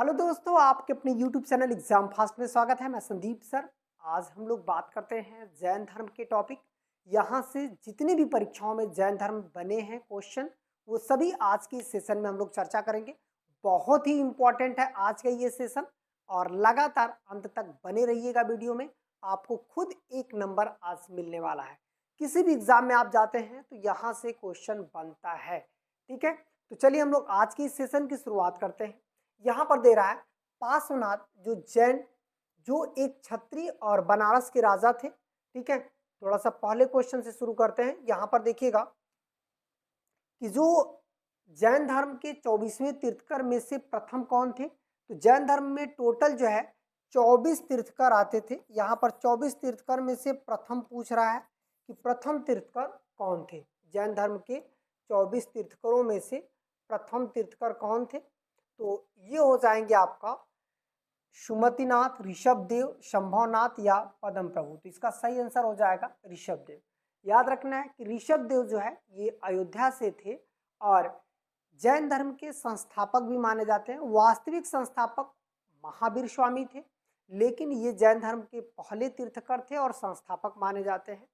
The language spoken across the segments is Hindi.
हेलो दोस्तों, आपके अपने YouTube चैनल एग्जाम फास्ट में स्वागत है। मैं संदीप सर। आज हम लोग बात करते हैं जैन धर्म के टॉपिक। यहाँ से जितनी भी परीक्षाओं में जैन धर्म बने हैं क्वेश्चन, वो सभी आज के इस सेशन में हम लोग चर्चा करेंगे। बहुत ही इम्पोर्टेंट है आज का ये सेशन और लगातार अंत तक बने रहिएगा वीडियो में। आपको खुद एक नंबर आज मिलने वाला है। किसी भी एग्जाम में आप जाते हैं तो यहाँ से क्वेश्चन बनता है। ठीक है, तो चलिए हम लोग आज की इस सेशन की शुरुआत करते हैं। यहाँ पर दे रहा है पार्श्वनाथ जो जैन जो एक क्षत्रिय और बनारस के राजा थे। ठीक है, थोड़ा सा पहले क्वेश्चन से शुरू करते हैं। यहाँ पर देखिएगा कि जो जैन धर्म के 24वें तीर्थकर में से प्रथम कौन थे। तो जैन धर्म में टोटल जो है 24 तीर्थकर आते थे। यहाँ पर 24 तीर्थकर में से प्रथम पूछ रहा है कि प्रथम तीर्थकर कौन थे। जैन धर्म के 24 तीर्थकरों में से प्रथम तीर्थकर कौन थे। तो ये हो जाएंगे आपका सुमतिनाथ, ऋषभदेव, शंभवनाथ या पद्म प्रभु। तो इसका सही आंसर हो जाएगा ऋषभदेव। याद रखना है कि ऋषभदेव जो है ये अयोध्या से थे और जैन धर्म के संस्थापक भी माने जाते हैं। वास्तविक संस्थापक महावीर स्वामी थे, लेकिन ये जैन धर्म के पहले तीर्थकर थे और संस्थापक माने जाते हैं।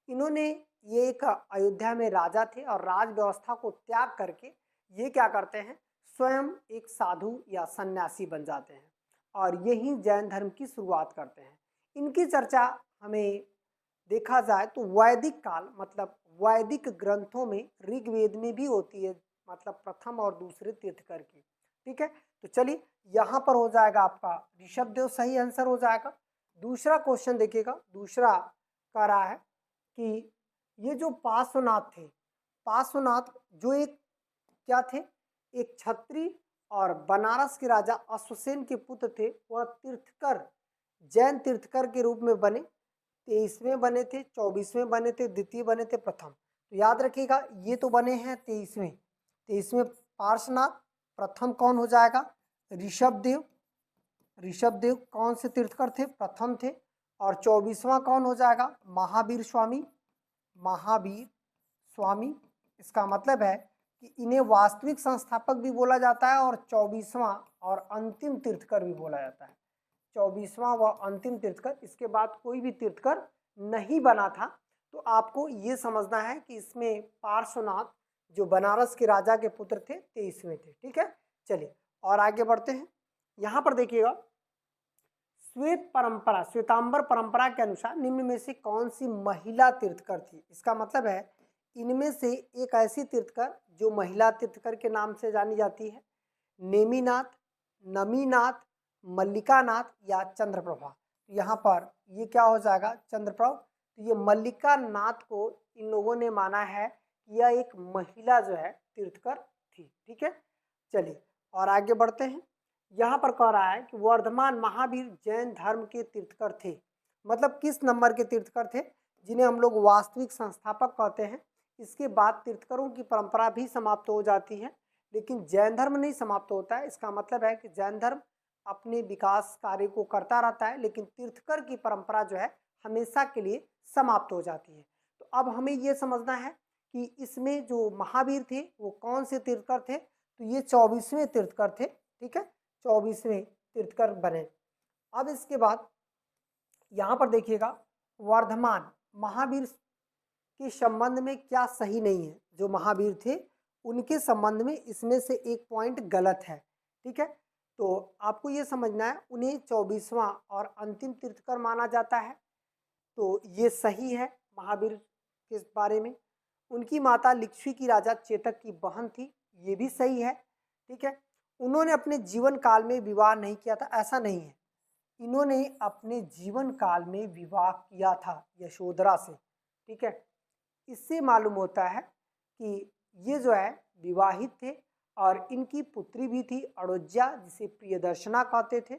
इन्होंने ये एक अयोध्या में राजा थे और राज व्यवस्था को त्याग करके ये क्या करते हैं, स्वयं एक साधु या सन्यासी बन जाते हैं और यही जैन धर्म की शुरुआत करते हैं। इनकी चर्चा हमें देखा जाए तो वैदिक काल मतलब वैदिक ग्रंथों में ऋग्वेद में भी होती है, मतलब प्रथम और दूसरे तीर्थकर की। ठीक है, तो चलिए यहाँ पर हो जाएगा आपका ऋषभदेव सही आंसर हो जाएगा। दूसरा क्वेश्चन देखिएगा, दूसरा कह रहा है कि ये जो पार्श्वनाथ थे, पार्श्वनाथ जो एक क्या थे, एक क्षत्रिय और बनारस के राजा अश्वसेन के पुत्र थे। वह तीर्थकर जैन तीर्थकर के रूप में बने। 23वें बने थे, 24वें बने थे, द्वितीय बने थे, प्रथम। तो याद रखिएगा ये तो बने हैं 23वें पार्श्वनाथ। प्रथम कौन हो जाएगा, ऋषभदेव। ऋषभदेव कौन से तीर्थकर थे, प्रथम थे। और 24वां कौन हो जाएगा, महावीर स्वामी। महावीर स्वामी, इसका मतलब है कि इन्हें वास्तविक संस्थापक भी बोला जाता है और 24वां और अंतिम तीर्थकर भी बोला जाता है। 24वां व अंतिम तीर्थकर, इसके बाद कोई भी तीर्थकर नहीं बना था। तो आपको ये समझना है कि इसमें पार्श्वनाथ जो बनारस के राजा के पुत्र थे 23वें थे। ठीक है, चलिए और आगे बढ़ते हैं। यहाँ पर देखिएगा श्वेत परंपरा, श्वेतांबर परंपरा के अनुसार निम्न में से कौन सी महिला तीर्थकर थी। इसका मतलब है इनमें से एक ऐसी तीर्थकर जो महिला तीर्थकर के नाम से जानी जाती है, नेमिनाथ, नमीनाथ, मल्लिकानाथ या चंद्रप्रभा। यहाँ पर ये क्या हो जाएगा, चंद्रप्रभा। तो ये मल्लिका नाथ को इन लोगों ने माना है कि यह एक महिला जो है तीर्थकर थी। ठीक है, चलिए और आगे बढ़ते हैं। यहाँ पर कह रहा है कि वर्धमान महावीर जैन धर्म के तीर्थकर थे। मतलब किस नंबर के तीर्थकर थे, जिन्हें हम लोग वास्तविक संस्थापक कहते हैं। इसके बाद तीर्थकरों की परंपरा भी समाप्त हो जाती है, लेकिन जैन धर्म नहीं समाप्त होता है। इसका मतलब है कि जैन धर्म अपने विकास कार्य को करता रहता है, लेकिन तीर्थकर की परंपरा जो है हमेशा के लिए समाप्त हो जाती है। तो अब हमें ये समझना है कि इसमें जो महावीर थे वो कौन से तीर्थकर थे। तो ये 24वें तीर्थकर थे। ठीक है, 24वें तीर्थकर बने। अब इसके बाद यहाँ पर देखिएगा वर्धमान महावीर के संबंध में क्या सही नहीं है। जो महावीर थे उनके संबंध में इसमें से एक पॉइंट गलत है। ठीक है, तो आपको ये समझना है उन्हें 24वां और अंतिम तीर्थकर माना जाता है। तो ये सही है महावीर के बारे में। उनकी माता लिच्छवी की राजा चेतक की बहन थी, ये भी सही है। ठीक है, उन्होंने अपने जीवन काल में विवाह नहीं किया था, ऐसा नहीं है। इन्होंने अपने जीवन काल में विवाह किया था यशोधरा से। ठीक है, इससे मालूम होता है कि ये जो है विवाहित थे और इनकी पुत्री भी थी अड़ोज्या, जिसे प्रियदर्शना कहते थे।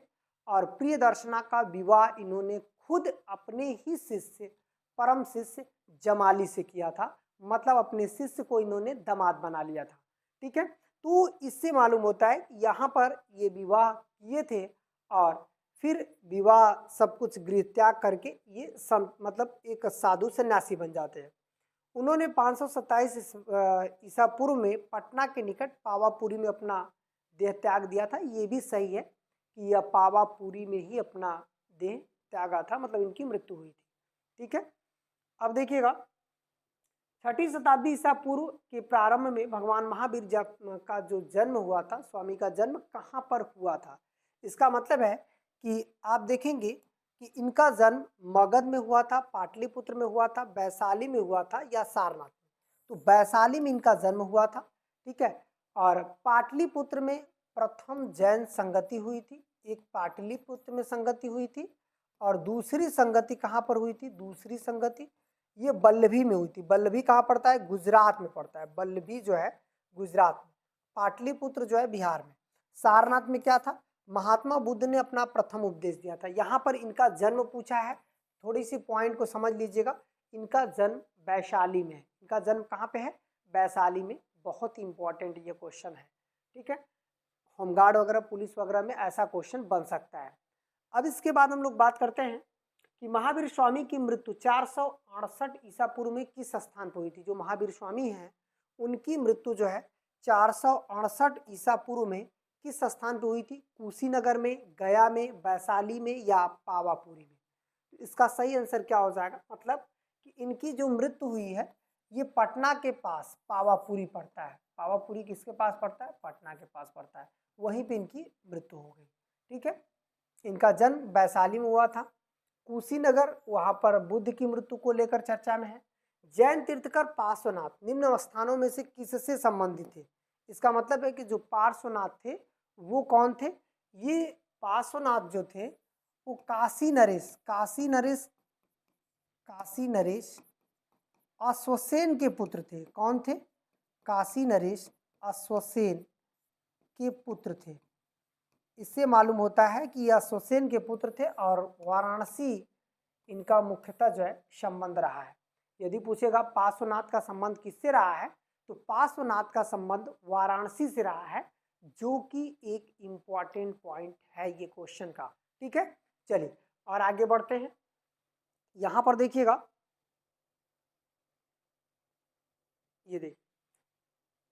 और प्रियदर्शना का विवाह इन्होंने खुद अपने ही शिष्य परम शिष्य जमाली से किया था। मतलब अपने शिष्य को इन्होंने दामाद बना लिया था। ठीक है, तो इससे मालूम होता है कि यहाँ पर ये विवाह किए थे और फिर विवाह सब कुछ गृह त्याग करके ये मतलब एक साधु सन्यासी बन जाते हैं। उन्होंने 527 ईसा पूर्व में पटना के निकट पावापुरी में अपना देह त्याग दिया था, ये भी सही है कि यह पावापुरी में ही अपना देह त्यागा था, मतलब इनकी मृत्यु हुई थी। ठीक है, अब देखिएगा 6ठी शताब्दी ईसा पूर्व के प्रारंभ में भगवान महावीर का जो जन्म हुआ था, स्वामी का जन्म कहाँ पर हुआ था। इसका मतलब है कि आप देखेंगे कि इनका जन्म मगध में हुआ था, पाटलिपुत्र में हुआ था, वैशाली में हुआ था या सारनाथ में। तो वैशाली में इनका जन्म हुआ था। ठीक है, और पाटलिपुत्र में प्रथम जैन संगति हुई थी, एक पाटलिपुत्र में संगति हुई थी और दूसरी संगति कहाँ पर हुई थी, दूसरी संगति ये वल्लभी में हुई थी। वल्लभी कहाँ पड़ता है, गुजरात में पड़ता है। वल्लभी जो है गुजरात में, पाटलिपुत्र जो है बिहार में। सारनाथ में क्या था, महात्मा बुद्ध ने अपना प्रथम उपदेश दिया था। यहाँ पर इनका जन्म पूछा है, थोड़ी सी पॉइंट को समझ लीजिएगा। इनका जन्म वैशाली में है। इनका जन्म कहाँ पे है, वैशाली में। बहुत इंपॉर्टेंट ये क्वेश्चन है। ठीक है, होमगार्ड वगैरह पुलिस वगैरह में ऐसा क्वेश्चन बन सकता है। अब इसके बाद हम लोग बात करते हैं कि महावीर स्वामी की मृत्यु 468 ईसा पूर्व में किस स्थान पर हुई थी। जो महावीर स्वामी हैं उनकी मृत्यु जो है 468 ईसा पूर्व में किस स्थान पर हुई थी, कुशीनगर में, गया में, वैशाली में या पावापुरी में। इसका सही आंसर क्या हो जाएगा, मतलब कि इनकी जो मृत्यु हुई है ये पटना के पास पावापुरी पड़ता है। पावापुरी किसके पास पड़ता है, पटना के पास पड़ता है, वहीं पे इनकी मृत्यु हो गई। ठीक है, इनका जन्म वैशाली में हुआ था। कुशीनगर, वहां पर बुद्ध की मृत्यु को लेकर चर्चा में है। जैन तीर्थकर पार्श्वनाथ निम्न स्थानों में से किससे संबंधित थे। इसका मतलब है कि जो पार्श्वनाथ थे वो कौन थे, ये पार्श्वनाथ जो थे वो काशी नरेश अश्वसेन के पुत्र थे। कौन थे, काशी नरेश अश्वसेन के पुत्र थे। इससे मालूम होता है कि यह अश्वसेन के पुत्र थे और वाराणसी इनका मुख्यतः जो है संबंध रहा है। यदि पूछेगा पार्श्वनाथ का संबंध किससे रहा है, तो पार्श्वनाथ का संबंध वाराणसी से रहा है, जो कि एक इम्पॉर्टेंट पॉइंट है ये क्वेश्चन का। ठीक है, चलिए और आगे बढ़ते हैं। यहां पर देखिएगा, ये देखिए,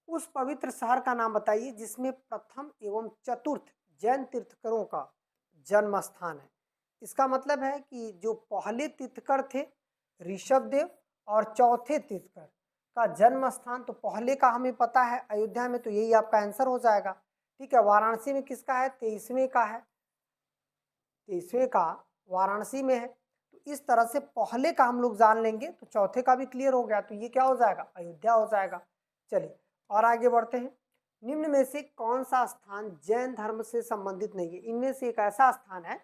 उस पवित्र शहर का नाम बताइए जिसमें प्रथम एवं चतुर्थ जैन तीर्थकरों का जन्म स्थान है। इसका मतलब है कि जो पहले तीर्थकर थे ऋषभदेव और चौथे तीर्थकर का जन्म स्थान, तो पहले का हमें पता है अयोध्या में, तो यही आपका आंसर हो जाएगा। ठीक है, वाराणसी में किसका है, 23वें का है, 23वें का वाराणसी में है। तो इस तरह से पहले का हम लोग जान लेंगे तो चौथे का भी क्लियर हो गया, तो ये क्या हो जाएगा, अयोध्या हो जाएगा। चलिए और आगे बढ़ते हैं। निम्न में से कौन सा स्थान जैन धर्म से संबंधित नहीं है। इनमें से एक ऐसा स्थान है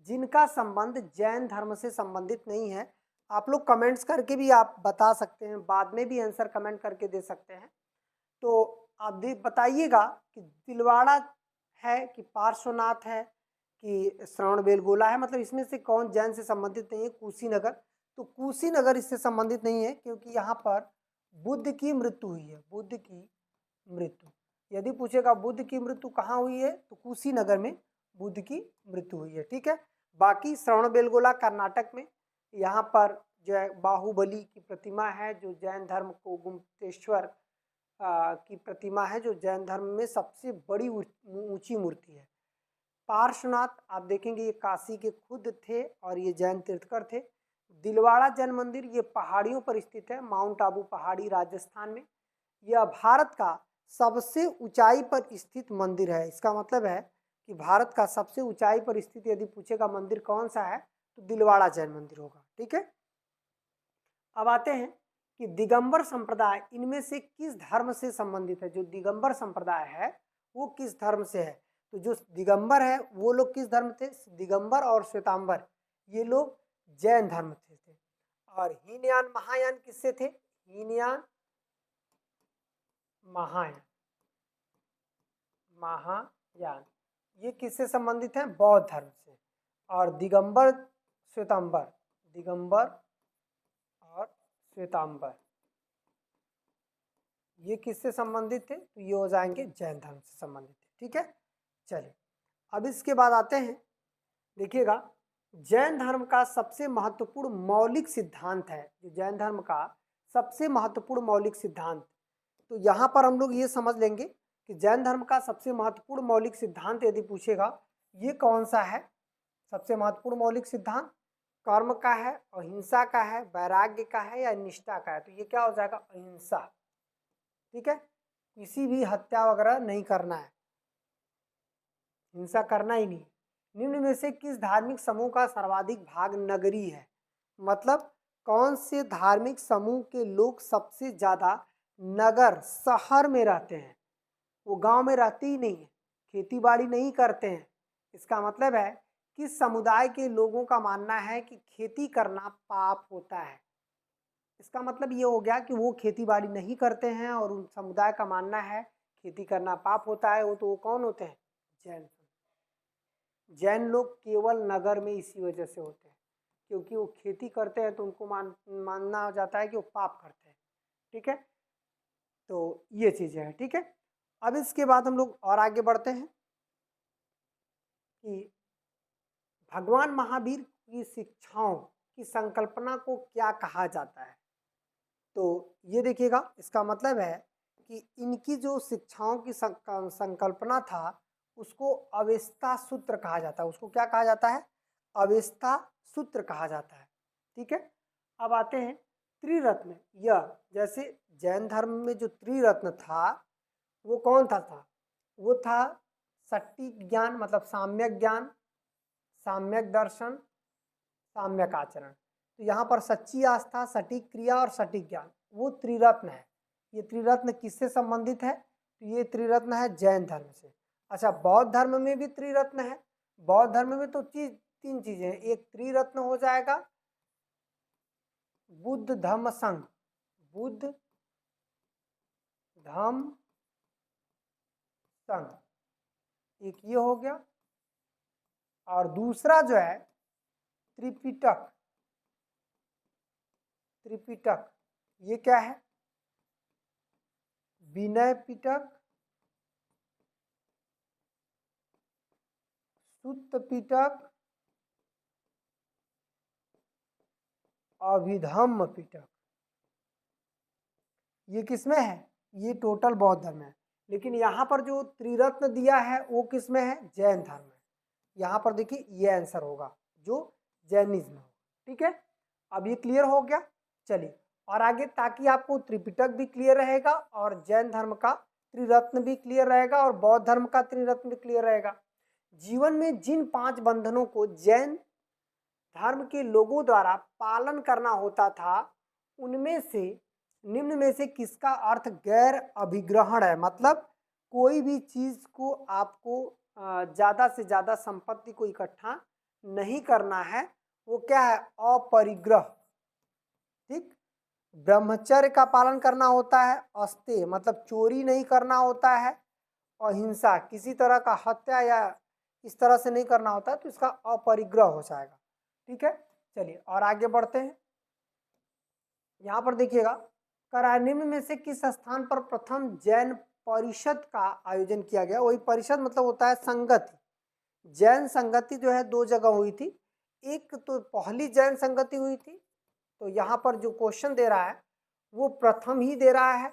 जिनका संबंध जैन धर्म से संबंधित नहीं है। आप लोग कमेंट्स करके भी आप बता सकते हैं, बाद में भी आंसर कमेंट करके दे सकते हैं। तो आप बताइएगा कि तिलवाड़ा है कि पार्श्वनाथ है कि श्रवणबेलगोला है, मतलब इसमें से कौन जैन से संबंधित नहीं है। कुशीनगर, तो कुशीनगर इससे संबंधित नहीं है क्योंकि यहाँ पर बुद्ध की मृत्यु हुई है। बुद्ध की मृत्यु, यदि पूछेगा बुद्ध की मृत्यु कहाँ हुई है, तो कुशीनगर में बुद्ध की मृत्यु हुई है। ठीक है, बाकी श्रवणबेलगोला कर्नाटक में, यहाँ पर जो है बाहुबली की प्रतिमा है, जो जैन धर्म को गुम्तेश्वर की प्रतिमा है, जो जैन धर्म में सबसे बड़ी ऊंची मूर्ति है। पार्श्वनाथ आप देखेंगे ये काशी के खुद थे और ये जैन तीर्थकर थे। दिलवाड़ा जैन मंदिर ये पहाड़ियों पर स्थित है, माउंट आबू पहाड़ी राजस्थान में। यह भारत का सबसे ऊंचाई पर स्थित मंदिर है। इसका मतलब है कि भारत का सबसे ऊंचाई पर स्थित यदि पूछेगा मंदिर कौन सा है, तो दिलवाड़ा जैन मंदिर होगा। ठीक है, अब आते हैं कि दिगंबर संप्रदाय इनमें से किस धर्म से संबंधित है। जो दिगंबर संप्रदाय है वो किस धर्म से है, तो जो दिगंबर है वो लोग किस धर्म थे, दिगंबर और श्वेतांबर ये लोग जैन धर्म थे। और हीनयान महायान किससे थे, हीनयान महायान ये किससे संबंधित है, बौद्ध धर्म से। और दिगंबर श्वेतांबर, दिगंबर और श्वेतांबर ये किससे संबंधित थे, तो ये हो जाएंगे जैन धर्म से संबंधित थे। ठीक है, चलिए अब इसके बाद आते हैं, देखिएगा जैन धर्म का सबसे महत्वपूर्ण मौलिक सिद्धांत है। जो जैन धर्म का सबसे महत्वपूर्ण मौलिक सिद्धांत, तो यहाँ पर हम लोग ये समझ लेंगे कि जैन धर्म का सबसे महत्वपूर्ण मौलिक सिद्धांत यदि पूछेगा ये कौन सा है, सबसे महत्वपूर्ण मौलिक सिद्धांत कर्म का है, अहिंसा का है, वैराग्य का है या निष्ठा का है, तो ये क्या हो जाएगा अहिंसा। ठीक है, किसी भी हत्या वगैरह नहीं करना है, हिंसा करना ही नहीं। निम्न में से किस धार्मिक समूह का सर्वाधिक भाग नगरी है, मतलब कौन से धार्मिक समूह के लोग सबसे ज्यादा नगर शहर में रहते हैं, वो गांव में रहते ही नहीं है, खेती बाड़ी नहीं करते हैं। इसका मतलब है कि समुदाय के लोगों का मानना है कि खेती करना पाप होता है। इसका मतलब ये हो गया कि वो खेती बाड़ी नहीं करते हैं और उन समुदाय का मानना है खेती करना पाप होता है। वो तो वो कौन होते हैं, जैन। जैन लोग केवल नगर में इसी वजह से होते हैं क्योंकि वो खेती करते हैं तो उनको मानना जाता है कि वो पाप करते हैं। ठीक है, तो ये चीजें हैं। ठीक है, अब इसके बाद हम लोग और आगे बढ़ते हैं कि भगवान महावीर की शिक्षाओं की संकल्पना को क्या कहा जाता है। तो ये देखिएगा, इसका मतलब है कि इनकी जो शिक्षाओं की संकल्पना था उसको अवेस्ता सूत्र कहा जाता है। उसको क्या कहा जाता है, अवेस्ता सूत्र कहा जाता है। ठीक है, अब आते हैं त्रिरत्न। यह जैसे जैन धर्म में जो त्रिरत्न था वो कौन था, वो था सटीक ज्ञान मतलब साम्यक ज्ञान, साम्यक दर्शन, साम्यक आचरण। तो यहाँ पर सच्ची आस्था, सटीक क्रिया और सटीक ज्ञान, वो त्रिरत्न है। ये त्रिरत्न किससे संबंधित है, तो ये त्रिरत्न है जैन धर्म से। अच्छा, बौद्ध धर्म में भी त्रिरत्न है। बौद्ध धर्म में तो तीन चीजें हैं, एक त्रिरत्न हो जाएगा बुद्ध धम्म संघ, बुद्ध धम्म संघ, एक ये हो गया, और दूसरा जो है त्रिपिटक। त्रिपिटक ये क्या है, विनय पिटक, सुत्त पिटक, अभिधम्म पिटक। ये किसमें है, ये टोटल बौद्ध धर्म है। लेकिन यहाँ पर जो त्रिरत्न दिया है वो किसमें है, जैन धर्म में। यहाँ पर देखिए ये आंसर होगा जो जैनिज्म होगा। ठीक है, अब ये क्लियर हो गया। चलिए और आगे, ताकि आपको त्रिपिटक भी क्लियर रहेगा और जैन धर्म का त्रिरत्न भी क्लियर रहेगा और बौद्ध धर्म का त्रिरत्न भी क्लियर रहेगा। जीवन में जिन 5 बंधनों को जैन धर्म के लोगों द्वारा पालन करना होता था उनमें से निम्न में से किसका अर्थ गैर अभिग्रहण है, मतलब कोई भी चीज को आपको ज्यादा से ज्यादा संपत्ति को इकट्ठा नहीं करना है, वो क्या है, अपरिग्रह। ठीक, ब्रह्मचर्य का पालन करना होता है, अस्तेय मतलब चोरी नहीं करना होता है, अहिंसा किसी तरह का हत्या या इस तरह से नहीं करना होता है, तो इसका अपरिग्रह हो जाएगा। ठीक है, चलिए और आगे बढ़ते हैं। यहाँ पर देखिएगा, करानिम्न में से किस स्थान पर प्रथम जैन परिषद का आयोजन किया गया। वही परिषद मतलब होता है संगति। जैन संगति जो है 2 जगह हुई थी, एक तो पहली जैन संगति हुई थी, तो यहाँ पर जो क्वेश्चन दे रहा है वो प्रथम ही दे रहा है।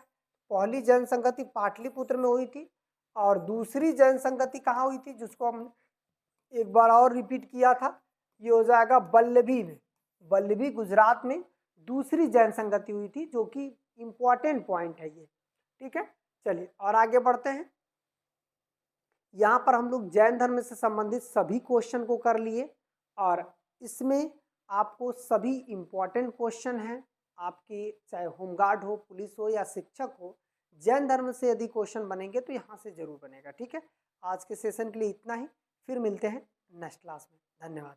पहली जैन संगति पाटलिपुत्र में हुई थी और दूसरी जैन संगति कहाँ हुई थी, जिसको हम एक बार और रिपीट किया था, ये हो जाएगा वल्लभी में। वल्लभी गुजरात में दूसरी जैन संगति हुई थी, जो कि इंपॉर्टेंट पॉइंट है ये। ठीक है, चलिए और आगे बढ़ते हैं। यहाँ पर हम लोग जैन धर्म से संबंधित सभी क्वेश्चन को कर लिए और इसमें आपको सभी इंपॉर्टेंट क्वेश्चन हैं, आपके चाहे होमगार्ड हो, पुलिस हो या शिक्षक हो, जैन धर्म से यदि क्वेश्चन बनेंगे तो यहाँ से जरूर बनेगा। ठीक है, आज के सेशन के लिए इतना ही, फिर मिलते हैं नेक्स्ट क्लास में। धन्यवाद।